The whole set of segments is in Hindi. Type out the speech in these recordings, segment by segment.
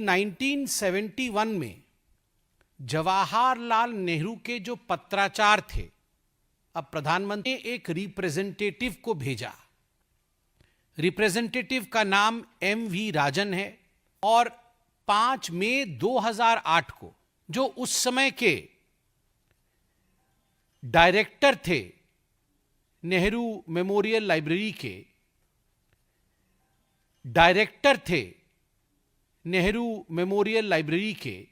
1971 में जवाहरलाल नेहरू के जो पत्राचार थे, अब प्रधानमंत्री ने एक रिप्रेजेंटेटिव को भेजा। रिप्रेजेंटेटिव का नाम एम.वी. राजन है और 5 मई 2008 को जो उस समय के डायरेक्टर थे नेहरू मेमोरियल लाइब्रेरी के, डायरेक्टर थे नेहरू मेमोरियल लाइब्रेरी के,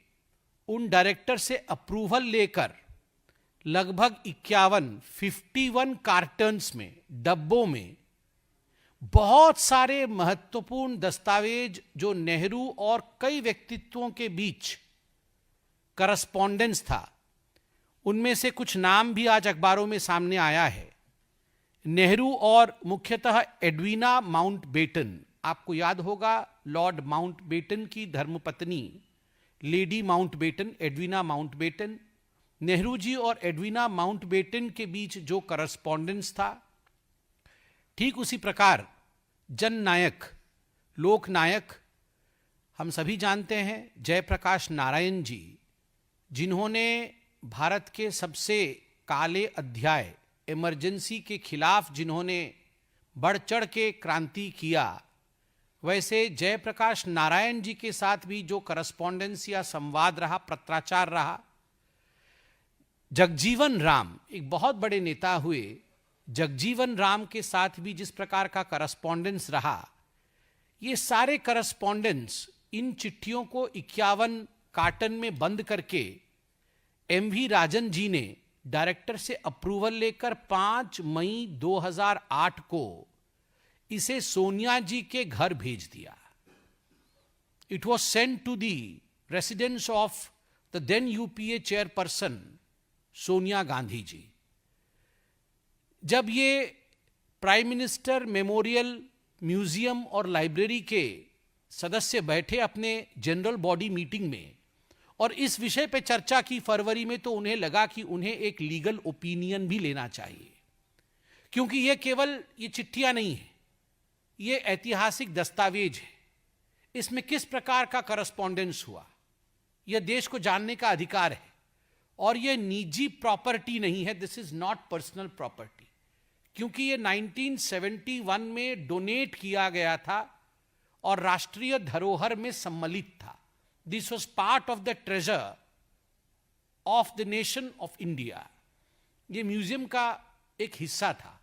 उन डायरेक्टर से अप्रूवल लेकर लगभग 51 कार्टन्स में, डब्बों में बहुत सारे महत्वपूर्ण दस्तावेज जो नेहरू और कई व्यक्तित्वों के बीच करस्पॉन्डेंस था, उनमें से कुछ नाम भी आज अखबारों में सामने आया है। नेहरू और मुख्यतः एडवीना माउंटबेटन, आपको याद होगा लॉर्ड माउंटबेटन की धर्मपत्नी Lady Mountbatten, Edwina Mountbatten, Nehru ji और एडवीना माउंटबेटन के बीच जो करस्पॉन्डेंस था, ठीक उसी प्रकार जननायक, लोकनायक, हम सभी जानते हैं जयप्रकाश नारायण जी, जिन्होंने भारत के सबसे काले अध्याय इमरजेंसी के खिलाफ जिन्होंने बढ़ चढ़ के क्रांति किया, वैसे जयप्रकाश नारायण जी के साथ भी जो करस्पॉन्डेंस या संवाद रहा, पत्राचार रहा। जगजीवन राम एक बहुत बड़े नेता हुए, जगजीवन राम के साथ भी जिस प्रकार का करस्पॉन्डेंस रहा, ये सारे करस्पॉन्डेंस, इन चिट्ठियों को 51 कार्टन में बंद करके एम.वी. राजन जी ने डायरेक्टर से अप्रूवल लेकर 5 मई 2008 को इसे सोनिया जी के घर भेज दिया। It was sent to the residence of the then UPA chairperson Sonia Gandhi ji. जब ये प्राइम मिनिस्टर मेमोरियल म्यूजियम और लाइब्रेरी के सदस्य बैठे अपने जनरल बॉडी मीटिंग में और इस विषय पे चर्चा की फरवरी में, तो उन्हें लगा कि उन्हें एक लीगल ओपिनियन भी लेना चाहिए, क्योंकि ये केवल ये चिट्ठियां नहीं है, ये ऐतिहासिक दस्तावेज है। इसमें किस प्रकार का करस्पॉन्डेंस हुआ, यह देश को जानने का अधिकार है और यह निजी प्रॉपर्टी नहीं है। This is not personal property, क्योंकि यह 1971 में डोनेट किया गया था और राष्ट्रीय धरोहर में सम्मिलित था। This was part of the treasure of the nation of India. यह म्यूजियम का एक हिस्सा था।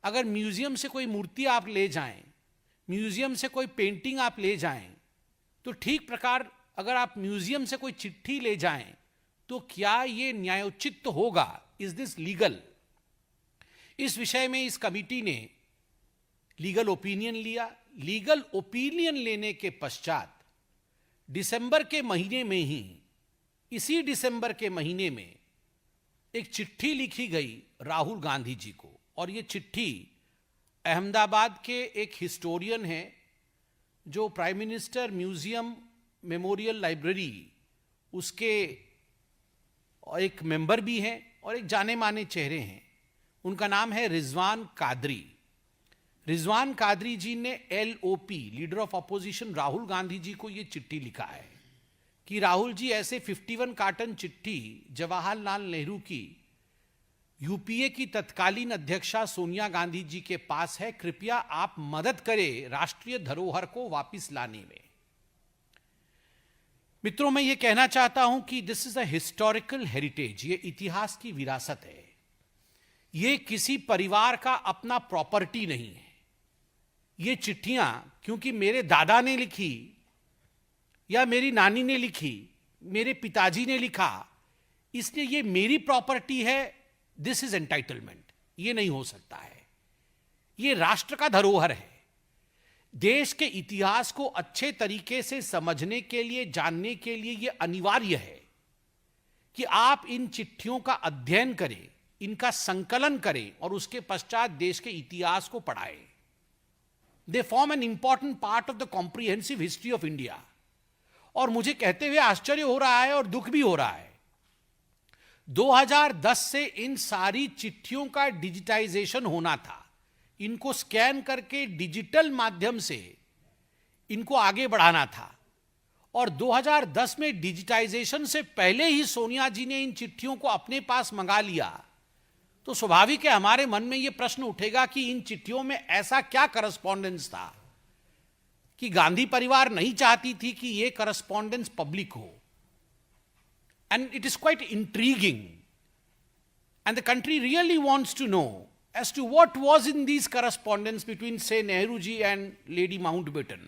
अगर म्यूजियम से कोई मूर्ति आप ले जाएं, म्यूजियम से कोई पेंटिंग आप ले जाएं, तो ठीक प्रकार अगर आप म्यूजियम से कोई चिट्ठी ले जाएं, तो क्या ये न्यायोचित होगा? Is this legal? इस विषय में इस कमिटी ने लीगल ओपिनियन लिया। लीगल ओपिनियन लेने के पश्चात दिसंबर के महीने में ही, इसी दिसंबर के महीने में एक चिट्ठी लिखी गई राहुल गांधी जी को, और ये चिट्ठी अहमदाबाद के एक हिस्टोरियन हैं जो prime minister museum memorial library उसके एक मेंबर भी हैं और एक जाने माने चेहरे हैं। उनका नाम है रिजवान कादरी। रिजवान कादरी जी ने LOP, leader of opposition Rahul Gandhi ji को ये चिट्ठी लिखा है कि राहुल जी, ऐसे 51 कार्टन चिट्ठी जवाहरलाल नेहरू की यूपीए की तत्कालीन अध्यक्षा सोनिया गांधी जी के पास है, कृपया आप मदद करें राष्ट्रीय धरोहर को वापस लाने में। मित्रों, मैं ये कहना चाहता हूं कि this is a historical heritage, ये इतिहास की विरासत है। ये किसी परिवार का अपना प्रॉपर्टी नहीं है। ये चिट्ठियां क्योंकि मेरे दादा ने लिखी या मेरी नानी ने लिखी, मेरे पिताजी ने लिखा, इसलिए ये मेरी प्रॉपर्टी है, दिस इज एंटाइटलमेंट, ये नहीं हो सकता है। ये राष्ट्र का धरोहर है। देश के इतिहास को अच्छे तरीके से समझने के लिए, जानने के लिए यह अनिवार्य है कि आप इन चिट्ठियों का अध्ययन करें, इनका संकलन करें और उसके पश्चात देश के इतिहास को पढ़ाएं। They form an important part of the comprehensive history of India. और मुझे कहते हुए आश्चर्य हो रहा है और दुख भी हो रहा है, 2010 से इन सारी चिट्ठियों का डिजिटाइजेशन होना था। इनको स्कैन करके डिजिटल माध्यम से इनको आगे बढ़ाना था और 2010 में डिजिटाइजेशन से पहले ही सोनिया जी ने इन चिट्ठियों को अपने पास मंगा लिया, तो स्वाभाविक है हमारे मन में यह प्रश्न उठेगा कि इन चिट्ठियों में ऐसा क्या करस्पॉन्डेंस था कि गांधी परिवार नहीं चाहती थी कि यह करस्पॉन्डेंस पब्लिक हो. And it is quite intriguing, and the country really wants to know as to what was in these correspondence between, say, Nehru ji and Lady Mountbatten.